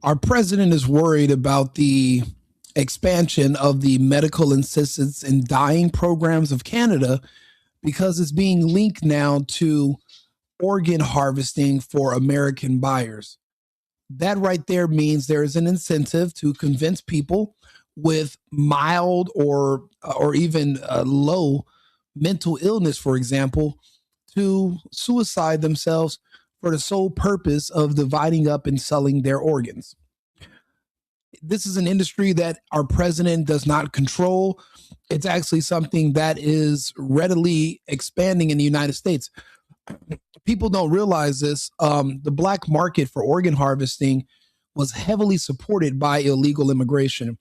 Our president is worried about the expansion of the medical assistance in dying programs of Canada because it's being linked now to organ harvesting for American buyers. That right there means there is an incentive to convince people with mild or even low mental illness, for example, to suicide themselves for the sole purpose of dividing up and selling their organs. This is an industry that our president does not control. It's actually something that is readily expanding in the United States. People don't realize this. The black market for organ harvesting was heavily supported by illegal immigration.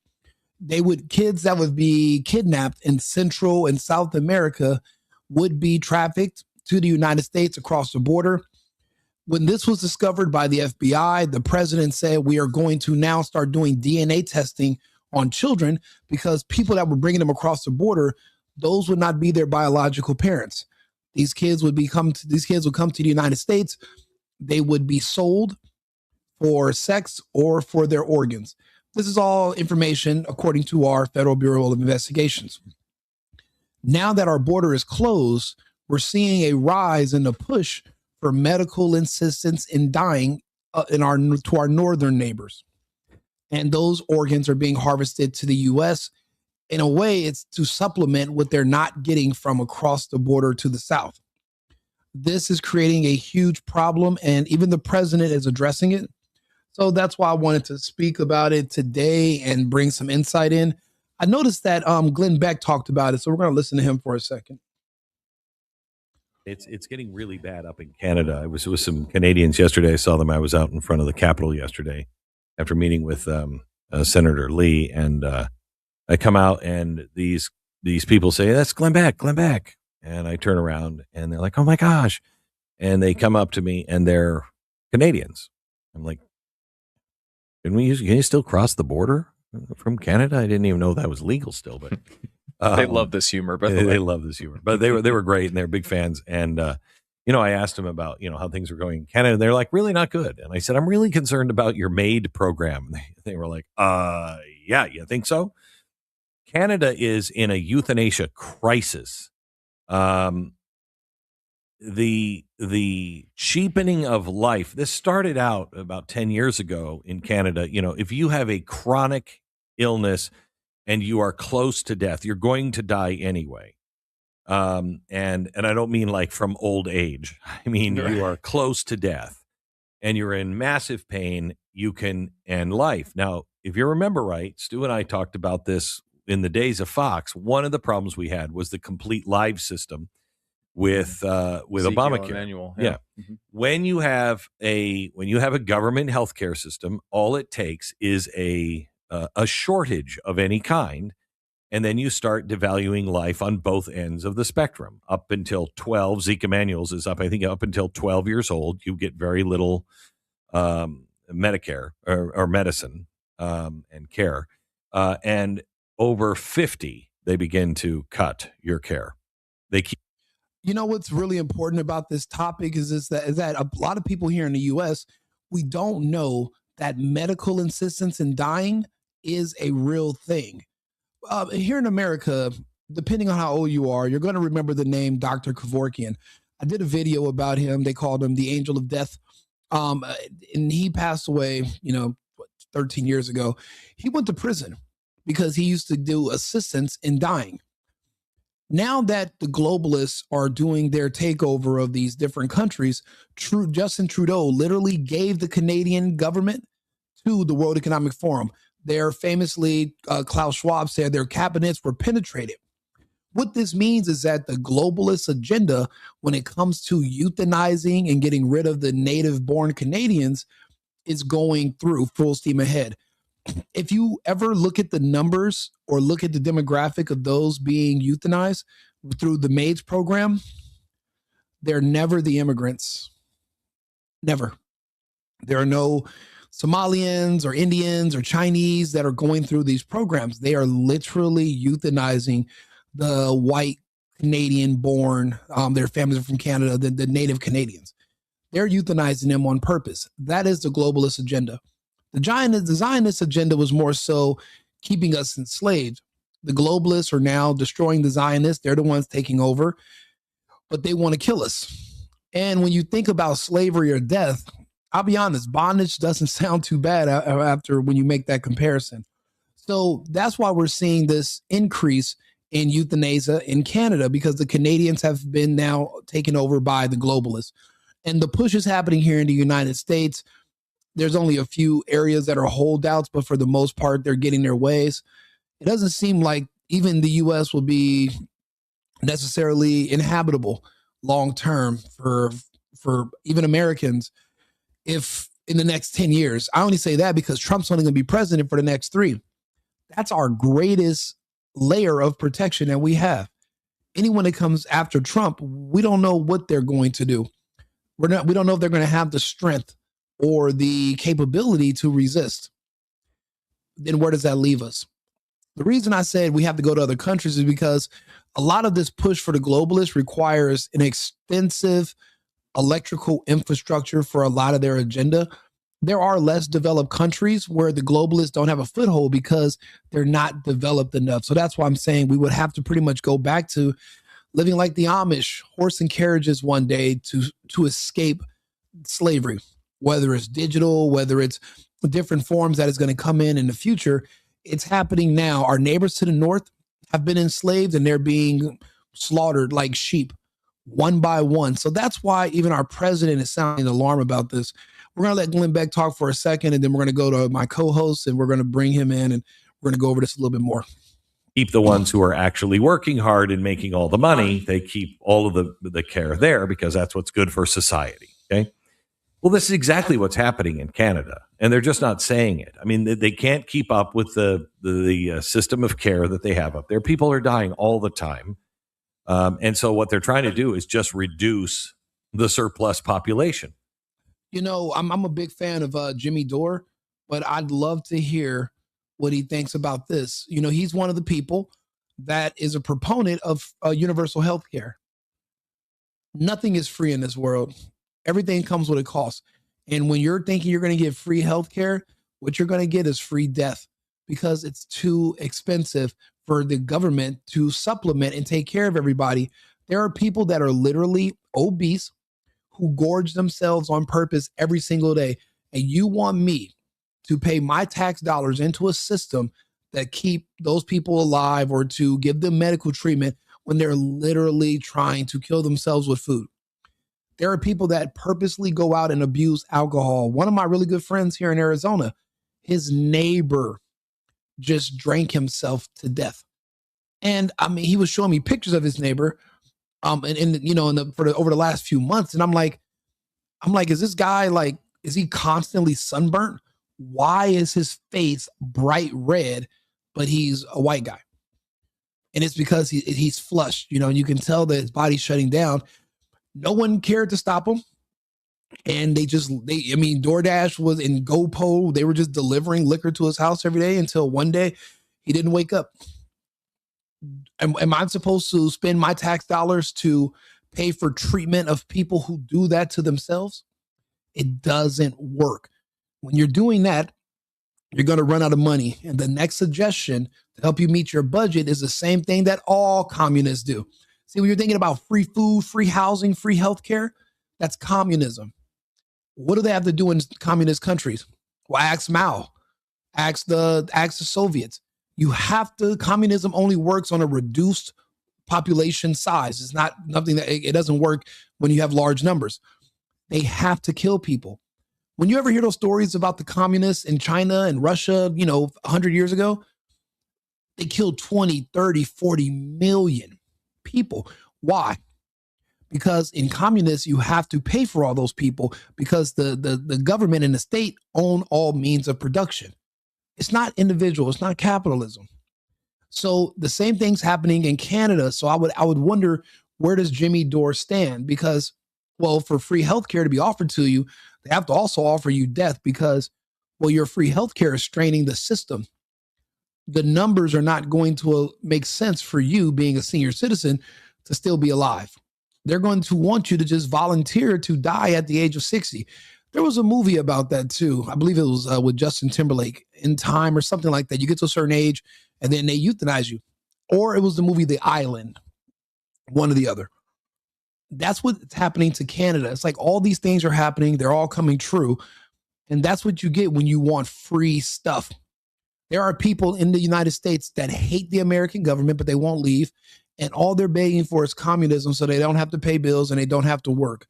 Kids that would be kidnapped in Central and South America would be trafficked to the United States across the border. When this was discovered by the FBI, the president said, we are going to now start doing DNA testing on children because people that were bringing them across the border, those would not be their biological parents. These kids would come to the United States. They would be sold for sex or for their organs. This is all information according to our Federal Bureau of Investigations. Now that our border is closed, we're seeing a rise in the push for medical assistance in dying to our northern neighbors. And those organs are being harvested to the U.S. In a way, it's to supplement what they're not getting from across the border to the south. This is creating a huge problem, and even the president is addressing it. So that's why I wanted to speak about it today and bring some insight in. I noticed that Glenn Beck talked about it, so we're going to listen to him for a second. It's getting really bad up in Canada. I was with some Canadians yesterday. I saw them. I was out in front of the Capitol yesterday after meeting with Senator Lee, and I come out and these people say, "That's Glenn Beck, Glenn Beck," and I turn around and they're like, "Oh my gosh!" And they come up to me and they're Canadians. I'm like, can you still cross the border from Canada? I didn't even know that was legal still, but. They love this humor, but they love this humor. But they were great, and they're big fans. And I asked them about how things were going in Canada. And they're like, really not good. And I said, I'm really concerned about your MAiD program. They were like, yeah, you think so? Canada is in a euthanasia crisis. The cheapening of life. This started out about 10 years ago in Canada. If you have a chronic illness and you are close to death, you're going to die anyway. And I don't mean like from old age. I mean, you are close to death and you're in massive pain. You can end life. Now, if you remember right, Stu and I talked about this in the days of Fox. One of the problems we had was the complete live system with Obamacare. Yeah. Mm-hmm. When you have a government healthcare system, all it takes is a shortage of any kind, and then you start devaluing life on both ends of the spectrum. Up until 12, Zeke Emanuel's is up, I think, up until 12 years old, you get very little Medicare or medicine and care. And over 50, they begin to cut your care. They keep. What's really important about this topic is that a lot of people here in the U.S., we don't know that medical assistance in dying is a real thing. Here in America, depending on how old you are, you're going to remember the name Dr. Kevorkian. I did a video about him. They called him the Angel of Death. And he passed away, 13 years ago. He went to prison because he used to do assistance in dying. Now that the globalists are doing their takeover of these different countries, Justin Trudeau literally gave the Canadian government to the World Economic Forum. There famously, Klaus Schwab said their cabinets were penetrated. What this means is that the globalist agenda, when it comes to euthanizing and getting rid of the native-born Canadians, is going through full steam ahead. If you ever look at the numbers or look at the demographic of those being euthanized through the MAiD program, they're never the immigrants. Never. There are no Somalians or Indians or Chinese that are going through these programs. They are literally euthanizing the white Canadian born, their families are from Canada, the native Canadians. They're euthanizing them on purpose. That is the globalist agenda. The Zionist agenda was more so keeping us enslaved. The globalists are now destroying the Zionists. They're the ones taking over, but they want to kill us. And when you think about slavery or death, I'll be honest, bondage doesn't sound too bad after when you make that comparison. So that's why we're seeing this increase in euthanasia in Canada, because the Canadians have been now taken over by the globalists. And the push is happening here in the United States. There's only a few areas that are holdouts, but for the most part, they're getting their ways. It doesn't seem like even the U.S. will be necessarily inhabitable long term for even Americans if in the next 10 years. I only say that because Trump's only going to be president for the next 3. That's our greatest layer of protection that we have. Anyone that comes after Trump, we don't know what they're going to do. We don't know if they're going to have the strength or the capability to resist. Then where does that leave us? The reason I said we have to go to other countries is because a lot of this push for the globalists requires an extensive electrical infrastructure for a lot of their agenda. There are less developed countries where the globalists don't have a foothold because they're not developed enough. So that's why I'm saying we would have to pretty much go back to living like the Amish, horse and carriages one day to escape slavery, whether it's digital, whether it's different forms that is going to come in the future. It's happening now. Our neighbors to the north have been enslaved and they're being slaughtered like sheep, one by one. So that's why even our president is sounding alarm about this. We're going to let Glenn Beck talk for a second, and then we're going to go to my co-host, and we're going to bring him in, and we're going to go over this a little bit more. Keep the ones who are actually working hard and making all the money. They keep all of the care there because that's what's good for society. Okay. Well, this is exactly what's happening in Canada, and they're just not saying it. I mean, they can't keep up with the system of care that they have up there. People are dying all the time. And so what they're trying to do is just reduce the surplus population. You know, I'm a big fan of Jimmy Dore, but I'd love to hear what he thinks about this. You know, he's one of the people that is a proponent of universal health care. Nothing is free in this world. Everything comes with a cost. And when you're thinking you're going to get free health care, what you're going to get is free death because it's too expensive for the government to supplement and take care of everybody. There are people that are literally obese who gorge themselves on purpose every single day. And you want me to pay my tax dollars into a system that keep those people alive or to give them medical treatment when they're literally trying to kill themselves with food. There are people that purposely go out and abuse alcohol. One of my really good friends here in Arizona, his neighbor just drank himself to death. And I mean, he was showing me pictures of his neighbor over the last few months. And I'm like, is this guy is he constantly sunburnt? Why is his face bright red, but he's a white guy? And it's because he's flushed, and you can tell that his body's shutting down. No one cared to stop him. And DoorDash was in GoPo. They were just delivering liquor to his house every day until one day he didn't wake up. Am I supposed to spend my tax dollars to pay for treatment of people who do that to themselves? It doesn't work. When you're doing that, you're going to run out of money. And the next suggestion to help you meet your budget is the same thing that all communists do. See, when you're thinking about free food, free housing, free healthcare, that's communism. What do they have to do in communist countries? Well, ask Mao, ask the Soviets. Communism only works on a reduced population size. It's not nothing that it doesn't work when you have large numbers. They have to kill people. When you ever hear those stories about the communists in China and Russia, 100 years ago, they killed 20, 30, 40 million people. Why? Because in communists, you have to pay for all those people because the government and the state own all means of production. It's not individual. It's not capitalism. So the same thing's happening in Canada. So I would wonder, where does Jimmy Dore stand? Because, well, for free healthcare to be offered to you, they have to also offer you death because, well, your free healthcare is straining the system. The numbers are not going to make sense for you being a senior citizen to still be alive. They're going to want you to just volunteer to die at the age of 60. There was a movie about that too. I believe it was with Justin Timberlake, In Time or something like that. You get to a certain age and then they euthanize you. Or it was the movie The Island, one or the other. That's what's happening to Canada. It's like all these things are happening. They're all coming true. And that's what you get when you want free stuff. There are people in the United States that hate the American government, but they won't leave. And all they're begging for is communism so they don't have to pay bills and they don't have to work.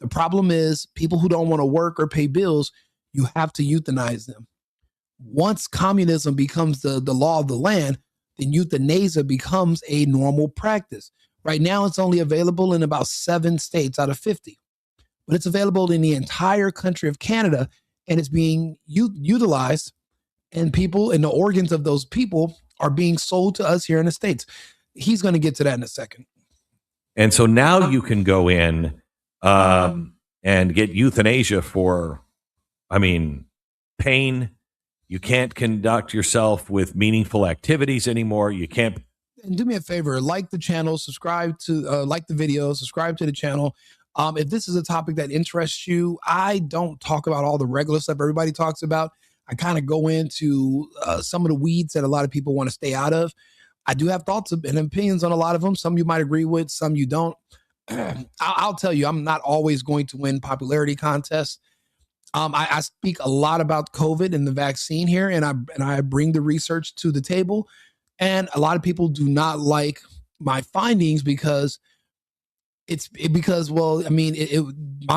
The problem is people who don't want to work or pay bills, you have to euthanize them. Once communism becomes the law of the land, then euthanasia becomes a normal practice. Right now, it's only available in about 7 states out of 50, but it's available in the entire country of Canada, and it's being utilized, and people and the organs of those people are being sold to us here in the States. He's going to get to that in a second. And so now you can go in and get euthanasia for, pain. You can't conduct yourself with meaningful activities anymore. You can't. And do me a favor, like the channel, subscribe to, like the video, subscribe to the channel. If this is a topic that interests you, I don't talk about all the regular stuff everybody talks about. I kind of go into some of the weeds that a lot of people want to stay out of. I do have thoughts and opinions on a lot of them. Some you might agree with, some you don't. I'll tell you, I'm not always going to win popularity contests. I speak a lot about COVID and the vaccine here, and I bring the research to the table. And a lot of people do not like my findings because my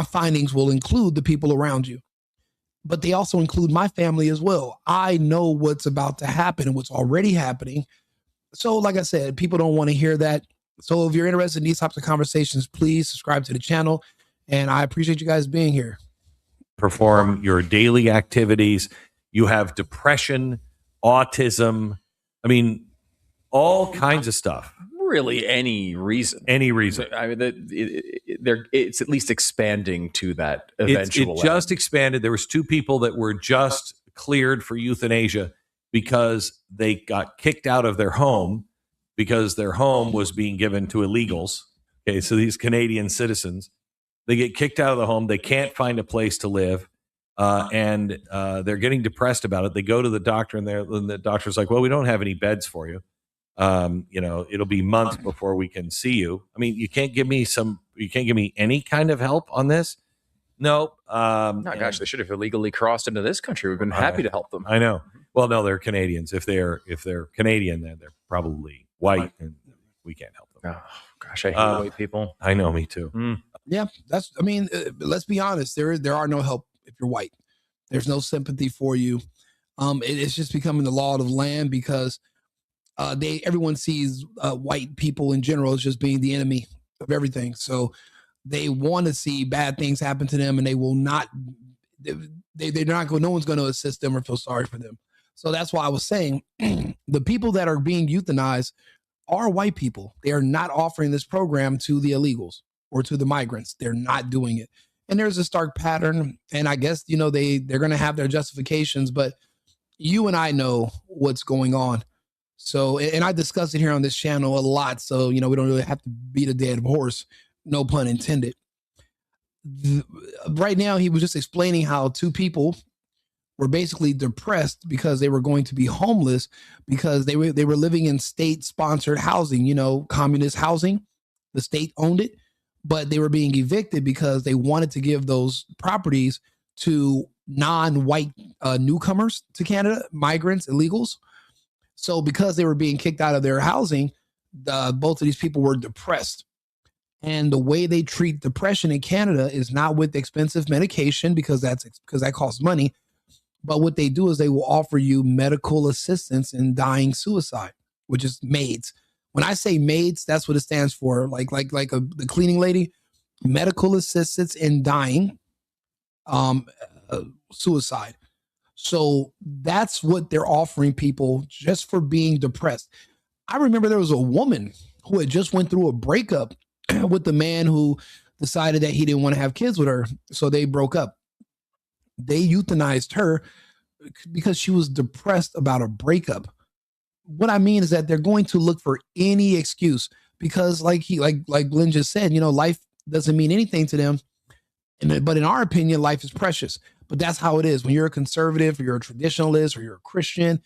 findings will include the people around you, but they also include my family as well. I know what's about to happen and what's already happening. So like I said, people don't want to hear that. So if you're interested in these types of conversations, please subscribe to the channel. And I appreciate you guys being here. Perform your daily activities. You have depression, autism. All kinds of stuff. Really, any reason. Any reason. It's at least expanding to that eventual. It just expanded. There was 2 people that were just cleared for euthanasia because they got kicked out of their home because their home was being given to illegals. Okay, so these Canadian citizens, they get kicked out of the home. They can't find a place to live. And they're getting depressed about it. They go to the doctor and the doctor's like, well, we don't have any beds for you. It'll be months before we can see you. You can't give me any kind of help on this. No. Gosh, they should have illegally crossed into this country. We've been happy to help them. I know. Well, no, they're Canadians. If they're Canadian, then they're probably white and we can't help them. Oh, gosh, I hate white people. I know, me too. Yeah, let's be honest. There are no help if you're white. There's no sympathy for you. It's just becoming the law of the land because everyone sees white people in general as just being the enemy of everything. So they want to see bad things happen to them, and they will not. They're not going. No one's going to assist them or feel sorry for them. So that's why I was saying the people that are being euthanized are white people. They are not offering this program to the illegals or to the migrants. They're not doing it. And there's a stark pattern. And I guess, they're going to have their justifications, but you and I know what's going on. So, and I discuss it here on this channel a lot. So, we don't really have to beat a dead horse. No pun intended. Right now, he was just explaining how 2 people were basically depressed because they were going to be homeless because they were living in state-sponsored housing, communist housing. The state owned it, but they were being evicted because they wanted to give those properties to non-white newcomers to Canada, migrants, illegals. So because they were being kicked out of their housing, both of these people were depressed. And the way they treat depression in Canada is not with expensive medication because that costs money. But what they do is they will offer you medical assistance in dying suicide, which is MAiDs. When I say MAiDs, that's what it stands for. The cleaning lady, medical assistance in dying suicide. So that's what they're offering people just for being depressed. I remember there was a woman who had just went through a breakup with the man who decided that he didn't want to have kids with her. So they broke up. They euthanized her because she was depressed about a breakup. What I mean is that they're going to look for any excuse because like Glenn just said, life doesn't mean anything to them. But in our opinion, life is precious. But that's how it is. When you're a conservative or you're a traditionalist or you're a Christian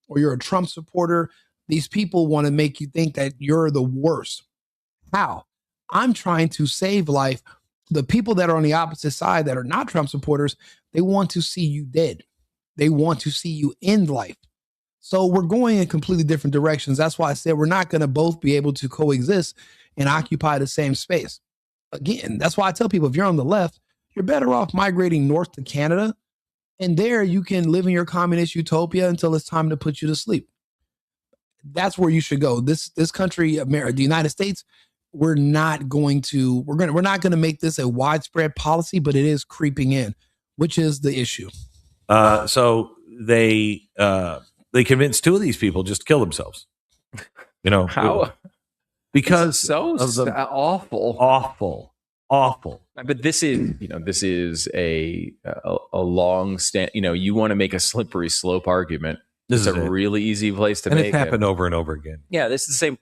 or you're a Trump supporter, these people want to make you think that you're the worst. How? I'm trying to save life. The people that are on the opposite side that are not Trump supporters, they want to see you dead. They want to see you end life. So we're going in completely different directions. That's why I said we're not going to both be able to coexist and occupy the same space. Again, that's why I tell people, if you're on the left, you're better off migrating north to Canada. And there you can live in your communist utopia until it's time to put you to sleep. That's where you should go. This country, America, the United States, we're not going to make this a widespread policy, but it is creeping in, which is the issue. So they convinced two of these people just to kill themselves. How? Because so of the awful. But this is a long stand. You want to make a slippery slope argument. This is a really easy place to make it. And it's happened over and over again. Yeah, this is the same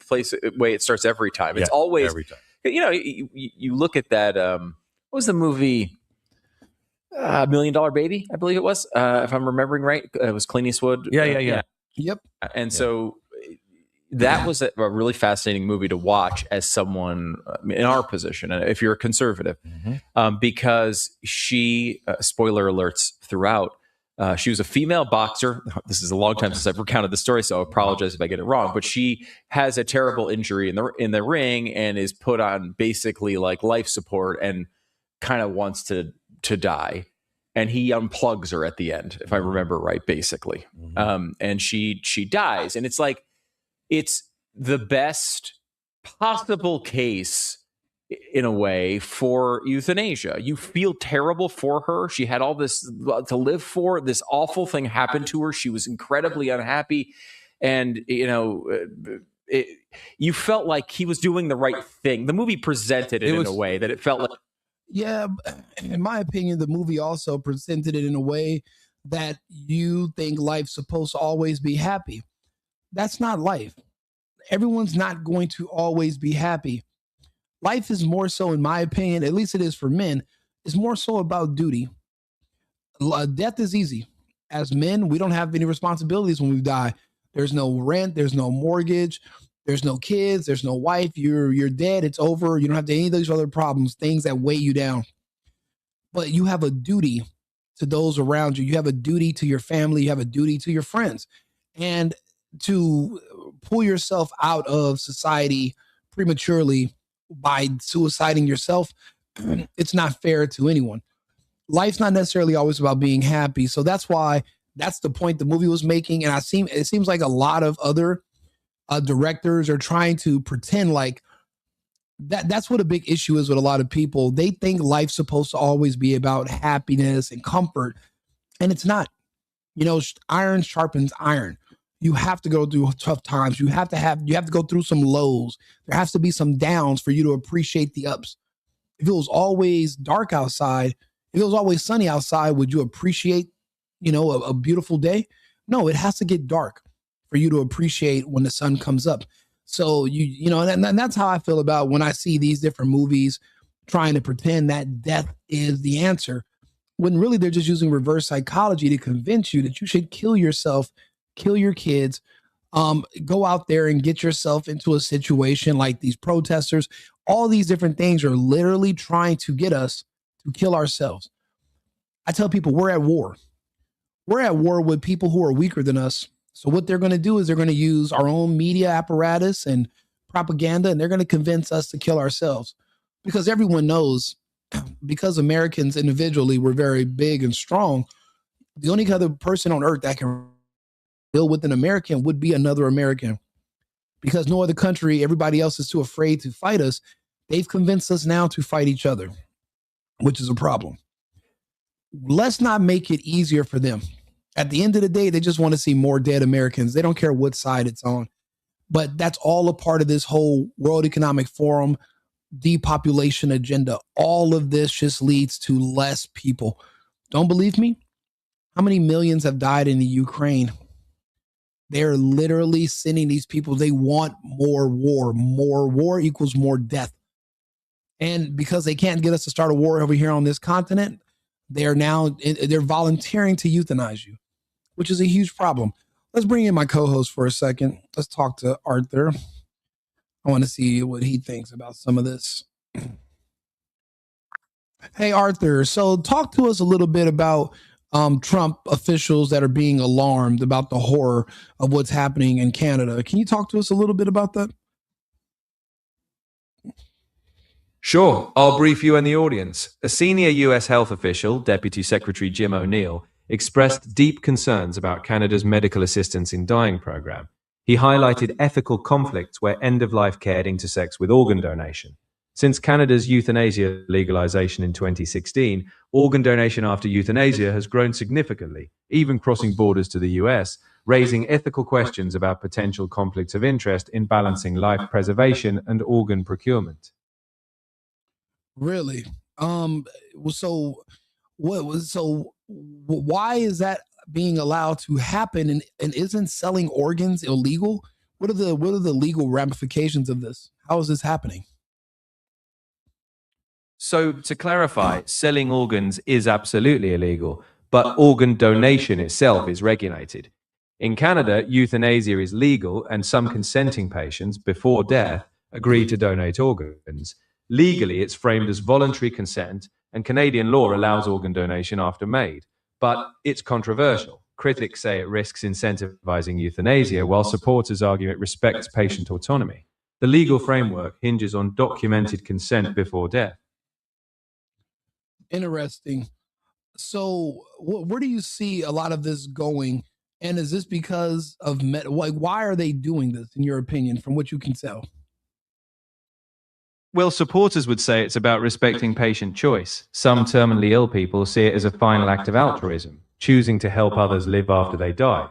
way it starts every time. It's always every time. You look at that. What was the movie? $1 Million Baby, I believe it was. If I'm remembering right, it was Clint Eastwood. Yeah. Yep. And so that was a really fascinating movie to watch as someone in our position, if you're a conservative, because she, spoiler alerts throughout, she was a female boxer. This is a long time since I've recounted the story, so I apologize if I get it wrong. But she has a terrible injury in the ring and is put on basically like life support and kind of wants to die. And he unplugs her at the end, if I remember right, basically. And she dies. And it's like, it's the best possible case in a way for euthanasia. You feel terrible for her. She had all this to live for. This awful thing happened to her. She was incredibly unhappy. And, you felt like he was doing the right thing. The movie presented it in a way that it felt like. Yeah, in my opinion, the movie also presented it in a way that you think life's supposed to always be happy. That's not life. Everyone's not going to always be happy. Life is more so, in my opinion, at least it is for men, is more so about duty. Death is easy. As men, we don't have any responsibilities when we die. There's no rent, there's no mortgage, there's no kids, there's no wife. You're dead, it's over. You don't have any of those other problems, things that weigh you down. But you have a duty to those around you. You have a duty to your family. You have a duty to your friends. And to pull yourself out of society prematurely by suiciding yourself, it's not fair to anyone. Life's not necessarily always about being happy. So that's why that's the point the movie was making. And it seems like a lot of other directors are trying to pretend like that's what a big issue is with a lot of people. They think life's supposed to always be about happiness and comfort, and it's not. Iron sharpens iron. You have to go through tough times. You have to go through some lows. There has to be some downs for you to appreciate the ups. If it was always dark outside, if it was always sunny outside, would you appreciate, a beautiful day? No, it has to get dark for you to appreciate when the sun comes up. So and that's how I feel about when I see these different movies trying to pretend that death is the answer, when really they're just using reverse psychology to convince you that you should kill yourself, kill your kids, go out there and get yourself into a situation like these protesters. All these different things are literally trying to get us to kill ourselves. I tell people we're at war. We're at war with people who are weaker than us. So what they're going to do is they're going to use our own media apparatus and propaganda, and they're going to convince us to kill ourselves. Because everyone knows, because Americans individually were very big and strong, the only other person on earth that can deal with an American would be another American. Because no other country, everybody else is too afraid to fight us. They've convinced us now to fight each other, which is a problem. Let's not make it easier for them. At the end of the day, they just want to see more dead Americans. They don't care what side it's on. But that's all a part of this whole World Economic Forum depopulation agenda. All of this just leads to less people. Don't believe me? How many millions have died in the Ukraine? They're literally sending these people. They want more war. More war equals more death. And because they can't get us to start a war over here on this continent, they're volunteering to euthanize you, which is a huge problem. Let's bring in my co-host for a second. Let's talk to Arthur. I want to see what he thinks about some of this. Hey, Arthur. So talk to us a little bit about Trump officials that are being alarmed about the horror of what's happening in Canada. Can you talk to us a little bit about that? Sure, I'll brief you and the audience. A senior US health official, Deputy Secretary Jim O'Neill, expressed deep concerns about Canada's medical assistance in dying program. He highlighted ethical conflicts where end-of-life care intersects with organ donation. Since Canada's euthanasia legalization in 2016, organ donation after euthanasia has grown significantly, even crossing borders to the US, raising ethical questions about potential conflicts of interest in balancing life preservation and organ procurement. Really? So why is that being allowed to happen, and isn't selling organs illegal? What are the legal ramifications of this? How is this happening? So, to clarify, selling organs is absolutely illegal, but organ donation itself is regulated. In Canada, euthanasia is legal, and some consenting patients, before death, agree to donate organs. Legally, it's framed as voluntary consent, and Canadian law allows organ donation after MAiD. But it's controversial. Critics say it risks incentivizing euthanasia, while supporters argue it respects patient autonomy. The legal framework hinges on documented consent before death. Interesting. So, where do you see a lot of this going? And is this because of why are they doing this, in your opinion, from what you can tell? Well, supporters would say it's about respecting patient choice. Some terminally ill people see it as a final act of altruism, choosing to help others live after they die.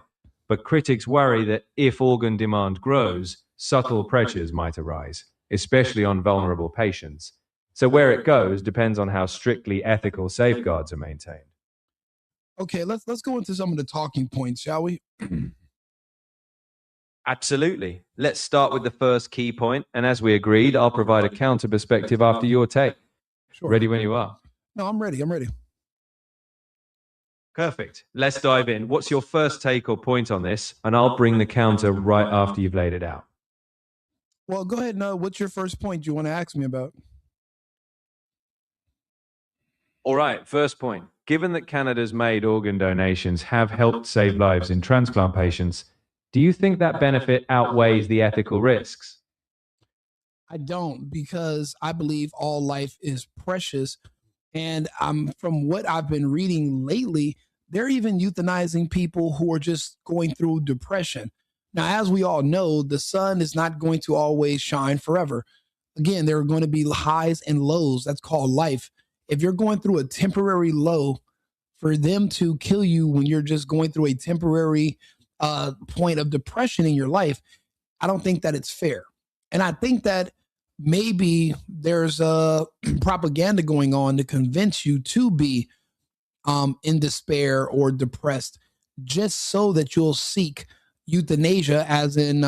But critics worry that if organ demand grows, subtle pressures might arise, especially on vulnerable patients. So where it goes depends on how strictly ethical safeguards are maintained. Okay, let's go into some of the talking points, shall we? Absolutely. Let's start with the first key point, and as we agreed, I'll provide a counter perspective after your take. Sure. Ready when you are. No, I'm ready. I'm ready. Perfect. Let's dive in. What's your first take or point on this? And I'll bring the counter right after you've laid it out. Well, go ahead. No, what's your first point you want to ask me about? All right, first point. Given that Canada's MAiD organ donations have helped save lives in transplant patients, do you think that benefit outweighs the ethical risks? I don't, because I believe all life is precious. And from what I've been reading lately, they're even euthanizing people who are just going through depression. Now, as we all know, the sun is not going to always shine forever. Again, there are going to be highs and lows. That's called life. If you're going through a temporary low, for them to kill you when you're just going through a temporary point of depression in your life, I don't think that it's fair. And I think that maybe there's a propaganda going on to convince you to be in despair or depressed, just so that you'll seek euthanasia as an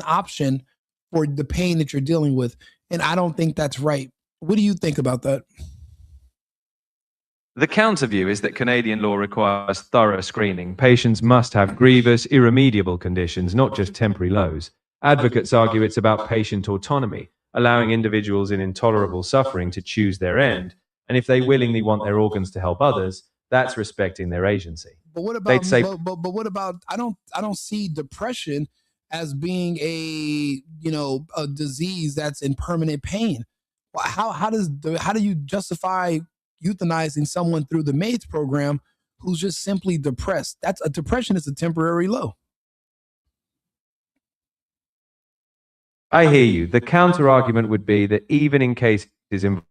option for the pain that you're dealing with. And I don't think that's right. What do you think about that? The counter view is that Canadian law requires thorough screening. Patients must have grievous, irremediable conditions, not just temporary lows. Advocates argue it's about patient autonomy, allowing individuals in intolerable suffering to choose their end. And if they willingly want their organs to help others, that's respecting their agency. But what about but what about I don't see depression as being a disease that's in permanent pain. How do you justify euthanizing someone through the MAiD program who's just simply depressed? Depression is a temporary low. I hear you. The counter argument would be that even in cases of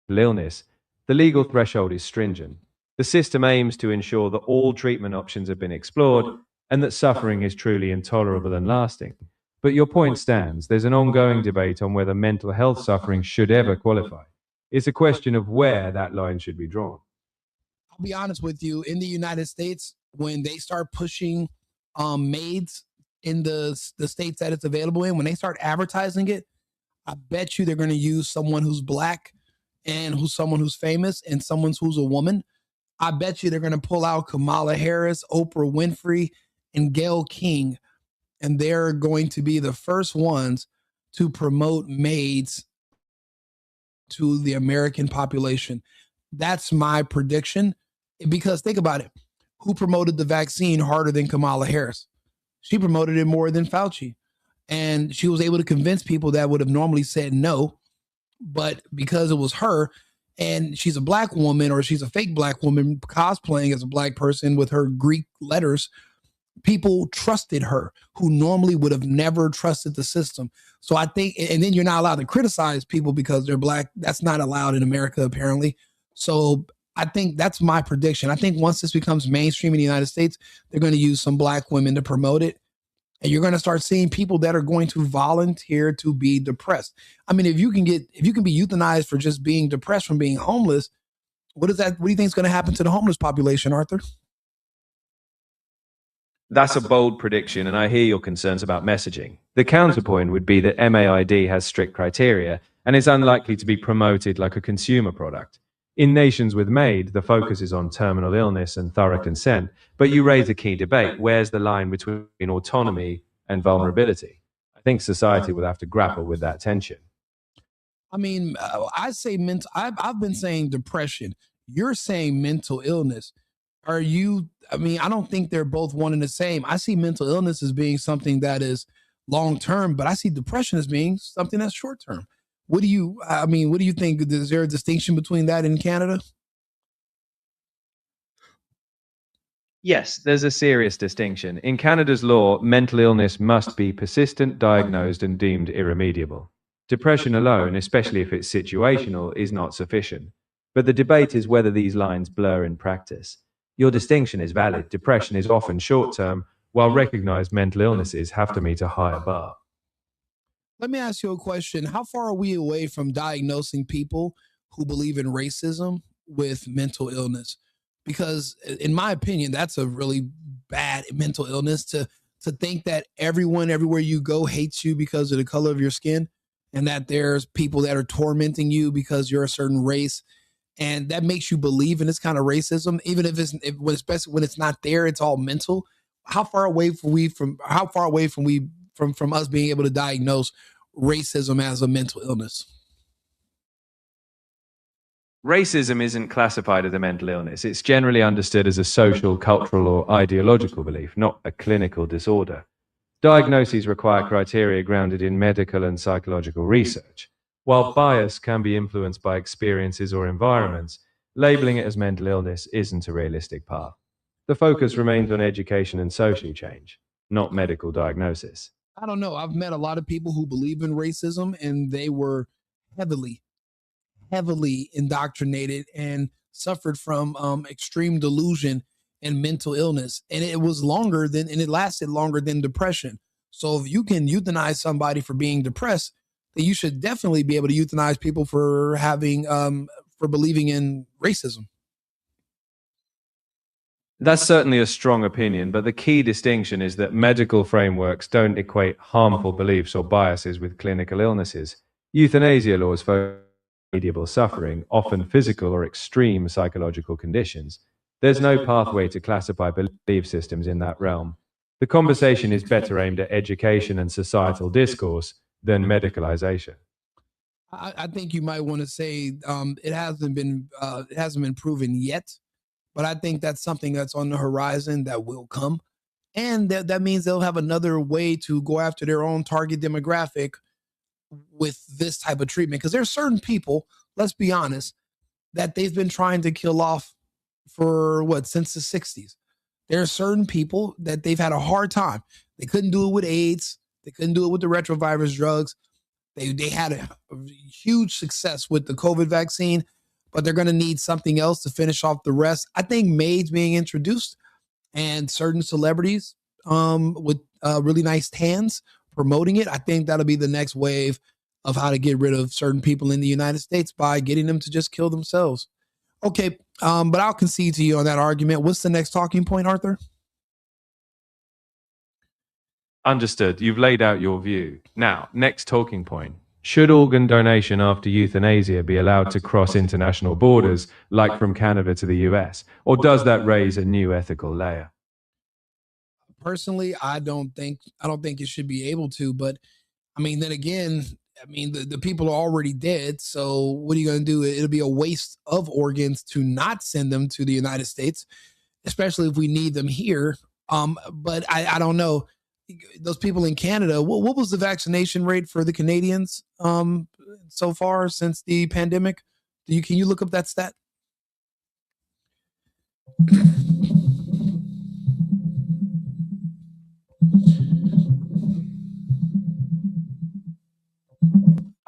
illness, the legal threshold is stringent. The system aims to ensure that all treatment options have been explored and that suffering is truly intolerable and lasting. But your point stands. There's an ongoing debate on whether mental health suffering should ever qualify. It's a question of where that line should be drawn. I'll be honest with you. In the United States, when they start pushing MAiDs in the states that it's available in, when they start advertising it, I bet you they're going to use someone who's black and someone who's famous and someone who's a woman. I bet you they're going to pull out Kamala Harris, Oprah Winfrey, and Gayle King, and they're going to be the first ones to promote MAiDs to the American population. That's my prediction. Because think about it. Who promoted the vaccine harder than Kamala Harris? She promoted it more than Fauci. And she was able to convince people that would have normally said no. But because it was her, and she's a black woman, or she's a fake black woman cosplaying as a black person with her Greek letters, people trusted her who normally would have never trusted the system. So I think, and then you're not allowed to criticize people because they're black. That's not allowed in America, apparently. So I think that's my prediction. I think once this becomes mainstream in the United States, they're going to use some black women to promote it. And you're going to start seeing people that are going to volunteer to be depressed. I mean, if you can be euthanized for just being depressed from being homeless, what do you think is going to happen to the homeless population, Arthur? That's a bold prediction, and I hear your concerns about messaging. The counterpoint would be that MAiD has strict criteria and is unlikely to be promoted like a consumer product. In nations with MAiD, the focus is on terminal illness and thorough consent, but you raise a key debate. Where's the line between autonomy and vulnerability? I think society will have to grapple with that tension. I mean, I say mental. I've been saying depression. You're saying mental illness. Are you? I mean, I don't think they're both one and the same. I see mental illness as being something that is long term, but I see depression as being something that's short term. What do you think? Is there a distinction between that in Canada? Yes, there's a serious distinction. In Canada's law, mental illness must be persistent, diagnosed, and deemed irremediable. Depression alone, especially if it's situational, is not sufficient. But the debate is whether these lines blur in practice. Your distinction is valid. Depression is often short-term, while recognized mental illnesses have to meet a higher bar. Let me ask you a question. How far are we away from diagnosing people who believe in racism with mental illness? Because in my opinion, that's a really bad mental illness to think that everyone everywhere you go hates you because of the color of your skin, and that there's people that are tormenting you because you're a certain race. And that makes you believe in this kind of racism, even especially when it's not there, it's all mental. How far away from us being able to diagnose racism as a mental illness? Racism isn't classified as a mental illness. It's generally understood as a social, cultural, or ideological belief, not a clinical disorder. Diagnoses require criteria grounded in medical and psychological research. While bias can be influenced by experiences or environments, labeling it as mental illness isn't a realistic path. The focus remains on education and social change, not medical diagnosis. I don't know. I've met a lot of people who believe in racism, and they were heavily indoctrinated and suffered from extreme delusion and mental illness. And it lasted longer than depression. So if you can euthanize somebody for being depressed, then you should definitely be able to euthanize people for believing in racism. That's certainly a strong opinion, but the key distinction is that medical frameworks don't equate harmful beliefs or biases with clinical illnesses. Euthanasia laws focus on irremediable suffering, often physical or extreme psychological conditions. There's no pathway to classify belief systems in that realm. The conversation is better aimed at education and societal discourse than medicalization. I think you might want to say it hasn't been proven yet, but I think that's something that's on the horizon that will come, and that means they'll have another way to go after their own target demographic with this type of treatment. Because there's certain people, let's be honest, that they've been trying to kill off since the 60s. There are certain people that they've had a hard time. They couldn't do it with AIDS. They couldn't do it with the retrovirus drugs. They had a huge success with the COVID vaccine, but they're going to need something else to finish off the rest. I think MAiD's being introduced, and certain celebrities with really nice tans promoting it. I think that'll be the next wave of how to get rid of certain people in the United States by getting them to just kill themselves. Okay, but I'll concede to you on that argument. What's the next talking point, Arthur? Understood. You've laid out your view. Now, next talking point. Should organ donation after euthanasia be allowed to cross international borders, like from Canada to the US? Or does that raise a new ethical layer? Personally, I don't think it should be able to, but I mean, then again, I mean, the people are already dead. So what are you going to do? It'll be a waste of organs to not send them to the United States, especially if we need them here. But I don't know. Those people in Canada, what was the vaccination rate for the Canadians so far since the pandemic? Can you look up that stat?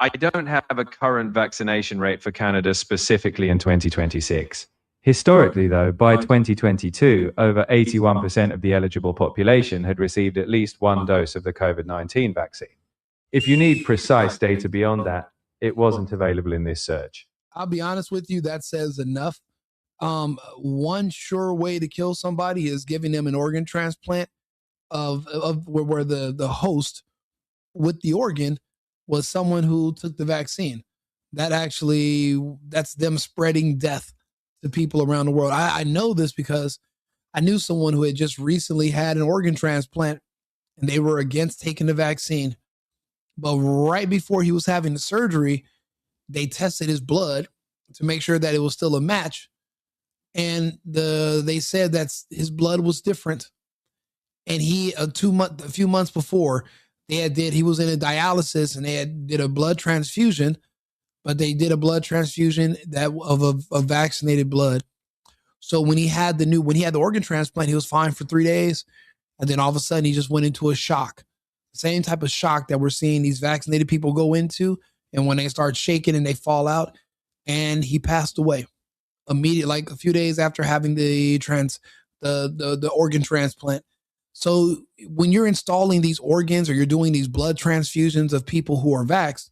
I don't have a current vaccination rate for Canada specifically in 2026. Historically, though, by 2022, over 81% of the eligible population had received at least one dose of the COVID-19 vaccine. If you need precise data beyond that, it wasn't available in this search. I'll be honest with you, that says enough. One sure way to kill somebody is giving them an organ transplant of where the host with the organ was someone who took the vaccine. That's them spreading death to people around the world. I know this because I knew someone who had just recently had an organ transplant and they were against taking the vaccine. But right before he was having the surgery, they tested his blood to make sure that it was still a match. And they said that his blood was different. And he, a few months before, he was in a dialysis and they did a blood transfusion, but they did a blood transfusion of vaccinated blood. So when he had the organ transplant, he was fine for 3 days. And then all of a sudden he just went into a shock. The same type of shock that we're seeing these vaccinated people go into. And when they start shaking and they fall out, and he passed away immediately, like a few days after having the organ transplant. So when you're installing these organs or you're doing these blood transfusions of people who are vaxxed,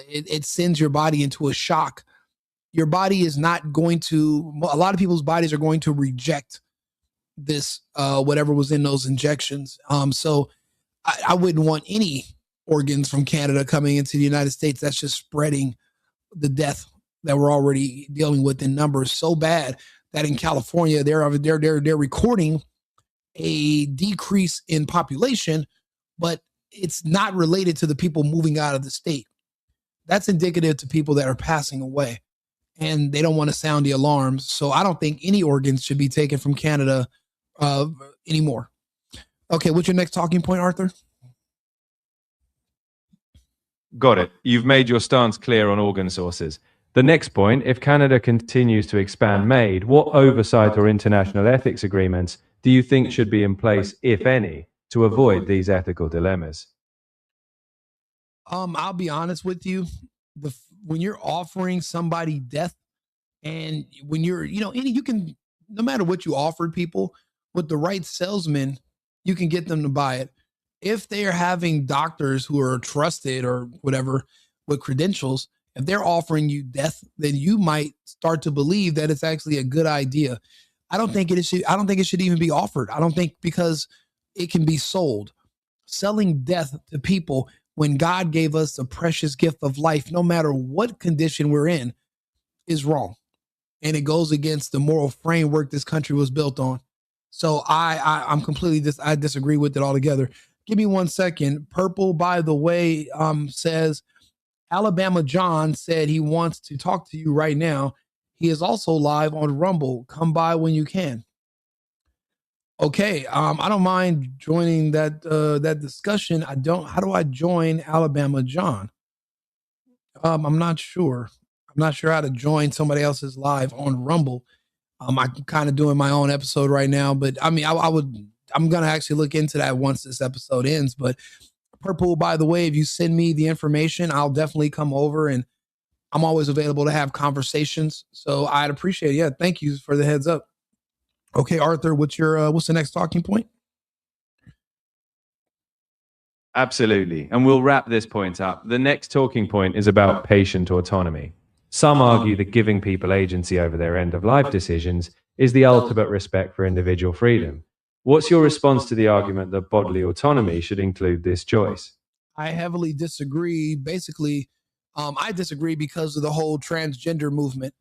it sends your body into a shock. Your body is not going to, a lot of people's bodies are going to reject this, whatever was in those injections. So I wouldn't want any organs from Canada coming into the United States. That's just spreading the death that we're already dealing with in numbers so bad that in California, they're recording a decrease in population, but it's not related to the people moving out of the state. That's indicative to people that are passing away and they don't want to sound the alarms. So I don't think any organs should be taken from Canada anymore. Okay, what's your next talking point, Arthur? Got it. You've made your stance clear on organ sources. The next point, if Canada continues to expand MAiD, what oversight or international ethics agreements do you think should be in place, if any, to avoid these ethical dilemmas? I'll be honest with you. When you're offering somebody death, and when you're, you can, no matter what you offered people, with the right salesman, you can get them to buy it. If they are having doctors who are trusted or whatever with credentials, if they're offering you death, then you might start to believe that it's actually a good idea. I don't think it should even be offered. I don't think, because it can be sold. Selling death to people when God gave us the precious gift of life, no matter what condition we're in, is wrong. And it goes against the moral framework this country was built on. So I'm completely I disagree with it altogether. Give me 1 second. Purple, by the way, says Alabama John said he wants to talk to you right now. He is also live on Rumble. Come by when you can. Okay, I don't mind joining that discussion. How do I join Alabama John? I'm not sure. I'm not sure how to join somebody else's live on Rumble. I'm kind of doing my own episode right now, but I mean, I'm going to actually look into that once this episode ends. But Purple, by the way, if you send me the information, I'll definitely come over, and I'm always available to have conversations. So I'd appreciate it. Yeah. Thank you for the heads up. Okay, Arthur, what's the next talking point? Absolutely. And we'll wrap this point up. The next talking point is about patient autonomy. Some argue that giving people agency over their end-of-life decisions is the ultimate respect for individual freedom. What's your response to the argument that bodily autonomy should include this choice? I heavily disagree. Basically, I disagree because of the whole transgender movement.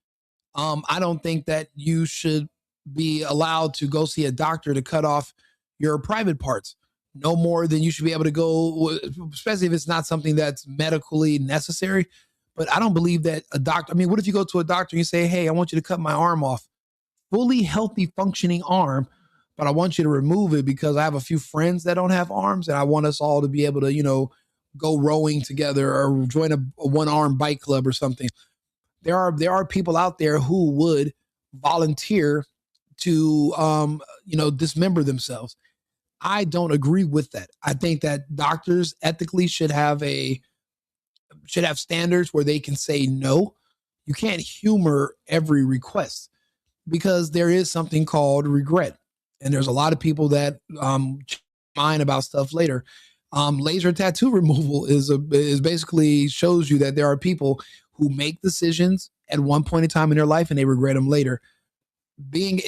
I don't think that you should be allowed to go see a doctor to cut off your private parts no more than you should be able to go, especially if it's not something that's medically necessary. But I don't believe that a doctor, I mean, what if you go to a doctor and you say, hey, I want you to cut my arm off, fully healthy, functioning arm, but I want you to remove it because I have a few friends that don't have arms and I want us all to be able to, go rowing together or join a one arm bike club or something. There are people out there who would volunteer to dismember themselves. I don't agree with that. I think that doctors ethically should have standards where they can say no. You can't humor every request because there is something called regret. And there's a lot of people that mind about stuff later. Laser tattoo removal is basically shows you that there are people who make decisions at one point in time in their life and they regret them later.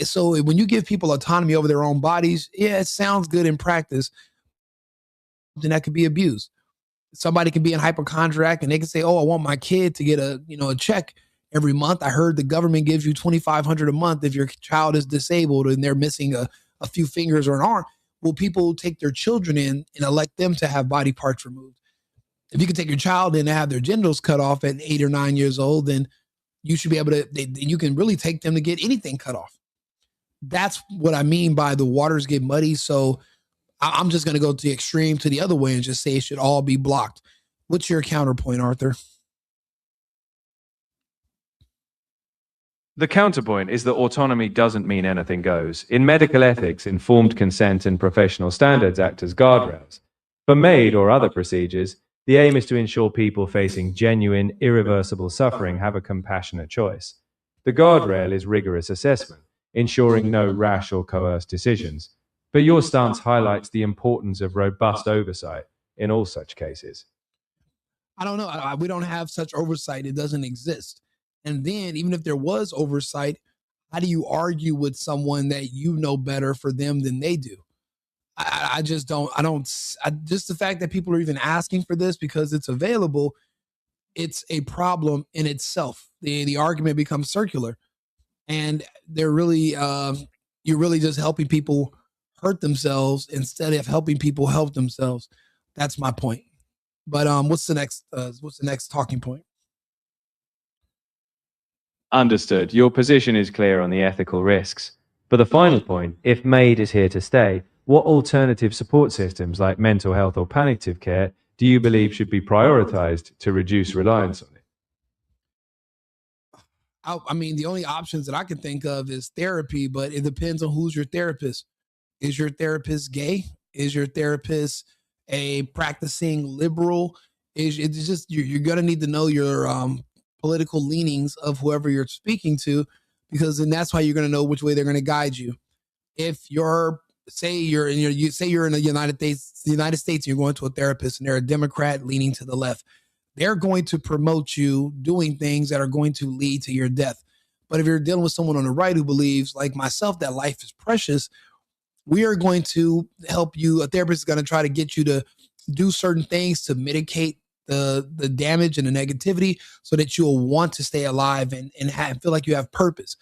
So when you give people autonomy over their own bodies, yeah, it sounds good in practice, then that could be abused. Somebody can be in hypochondriac and they can say, oh, I want my kid to get a check every month. I heard the government gives you $2,500 a month if your child is disabled and they're missing a few fingers or an arm. Well, people take their children in and elect them to have body parts removed. If you can take your child in and have their genitals cut off at 8 or 9 years old, then you should be able to, you can really take them to get anything cut off. That's what I mean by the waters get muddy. So I'm just going to go to the extreme to the other way and just say it should all be blocked. What's your counterpoint, Arthur? The counterpoint is that autonomy doesn't mean anything goes. In medical ethics, informed consent and professional standards act as guardrails. For MAiD or other procedures, the aim is to ensure people facing genuine, irreversible suffering have a compassionate choice. The guardrail is rigorous assessment, ensuring no rash or coerced decisions. But your stance highlights the importance of robust oversight in all such cases. I don't know. We don't have such oversight. It doesn't exist. And then even if there was oversight, how do you argue with someone that you know better for them than they do? I just don't, just the fact that people are even asking for this because it's available, it's a problem in itself. The argument becomes circular and they're really, you're really just helping people hurt themselves instead of helping people help themselves. That's my point. But what's the next talking point? Understood. Your position is clear on the ethical risks. But the final point, if MAiD is here to stay, what alternative support systems like mental health or palliative care do you believe should be prioritized to reduce reliance on it? I mean, the only options that I can think of is therapy, but it depends on who's your therapist. Is your therapist gay? Is your therapist a practicing liberal? It's just you're gonna need to know your political leanings of whoever you're speaking to, because then that's why you're gonna know which way they're gonna guide you. If you're you're in the United States, you're going to a therapist and they're a Democrat leaning to the left, they're going to promote you doing things that are going to lead to your death. But if you're dealing with someone on the right who believes, like myself, that life is precious, we are going to help you. A therapist is going to try to get you to do certain things to mitigate the damage and the negativity so that you'll want to stay alive and feel like you have purpose.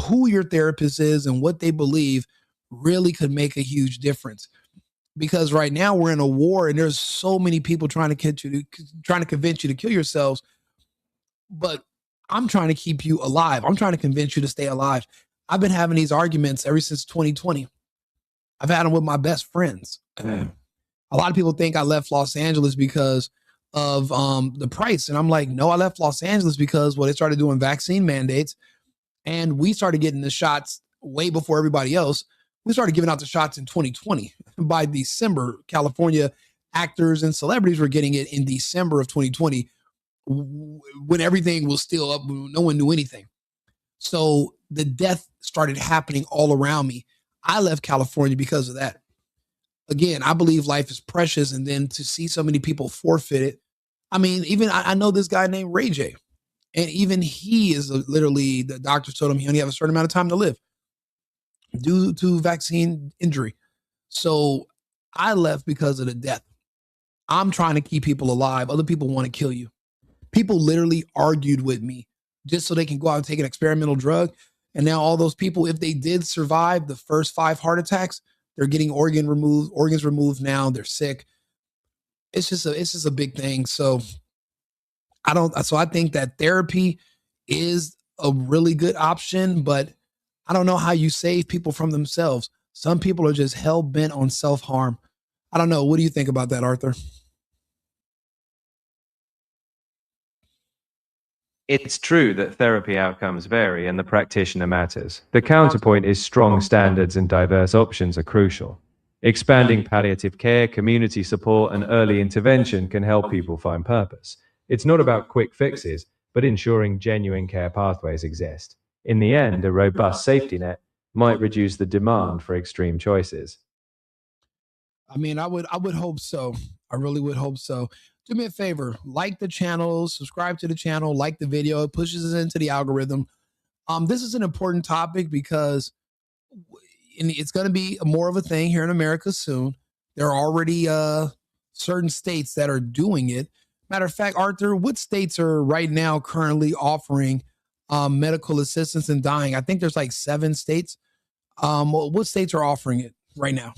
Who your therapist is and what they believe really could make a huge difference. Because right now we're in a war and there's so many people trying to convince you to kill yourselves. But I'm trying to keep you alive. I'm trying to convince you to stay alive. I've been having these arguments ever since 2020. I've had them with my best friends. A lot of people think I left Los Angeles because of the price. And I'm like, no, I left Los Angeles because they started doing vaccine mandates and we started getting the shots way before everybody else. We started giving out the shots in 2020. By December, California actors and celebrities were getting it in December of 2020 when everything was still up. No one knew anything. So the death started happening all around me. I left California because of that. Again, I believe life is precious. And then to see so many people forfeit it. I mean, even I know this guy named Ray J. And even he is literally, the doctor told him he only have a certain amount of time to live due to vaccine injury. So I left because of the death. I'm trying to keep people alive. Other people want to kill you. People literally argued with me just so they can go out and take an experimental drug. And now all those people, if they did survive the first 5 heart attacks, they're getting organs removed now. They're sick. It's just a big thing. So I think that therapy is a really good option, but I don't know how you save people from themselves. Some people are just hell bent on self-harm. I don't know. What do you think about that, Arthur? It's true that therapy outcomes vary and the practitioner matters. The counterpoint is strong standards and diverse options are crucial. Expanding palliative care, community support, and early intervention can help people find purpose. It's not about quick fixes, but ensuring genuine care pathways exist. In the end, a robust safety net might reduce the demand for extreme choices. I mean, I would hope so. I really would hope so. Do me a favor, like the channel, subscribe to the channel, like the video. It pushes us into the algorithm. This is an important topic because it's going to be more of a thing here in America soon. There are already certain states that are doing it. Matter of fact, Arthur, what states are right now currently offering medical assistance in dying? I think there's like 7 states. What states are offering it right now?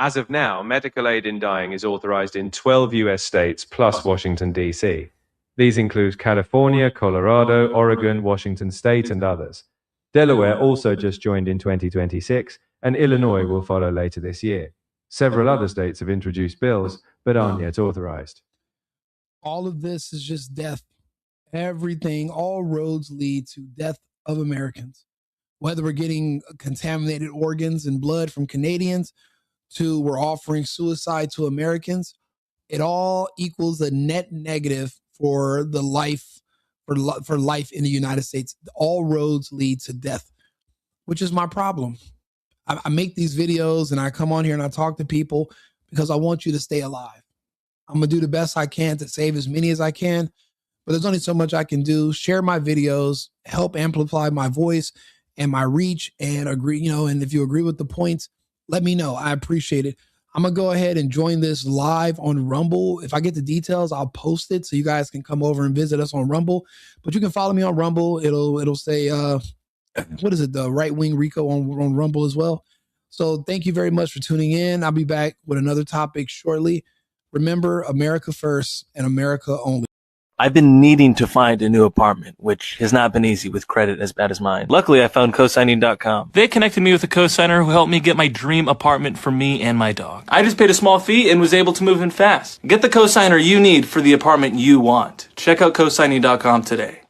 As of now, medical aid in dying is authorized in 12 US states plus Washington, D.C. These include California, Colorado, Oregon, Washington State, and others. Delaware also just joined in 2026, and Illinois will follow later this year. Several other states have introduced bills, but aren't yet authorized. All of this is just death. Everything, all roads lead to death of Americans. Whether we're getting contaminated organs and blood from Canadians, to we're offering suicide to Americans, it all equals a net negative for the life, for life in the United States. All roads lead to death, which is my problem. I make these videos and I come on here and I talk to people because I want you to stay alive. I'm going to do the best I can to save as many as I can, but there's only so much I can do. Share my videos, help amplify my voice and my reach, and agree, and if you agree with the points, let me know. I appreciate it. I'm going to go ahead and join this live on Rumble. If I get the details, I'll post it so you guys can come over and visit us on Rumble. But you can follow me on Rumble. It'll say, what is it? The Right Wing Rico on Rumble as well. So thank you very much for tuning in. I'll be back with another topic shortly. Remember, America first and America only. I've been needing to find a new apartment, which has not been easy with credit as bad as mine. Luckily, I found cosigning.com. They connected me with a cosigner who helped me get my dream apartment for me and my dog. I just paid a small fee and was able to move in fast. Get the cosigner you need for the apartment you want. Check out cosigning.com today.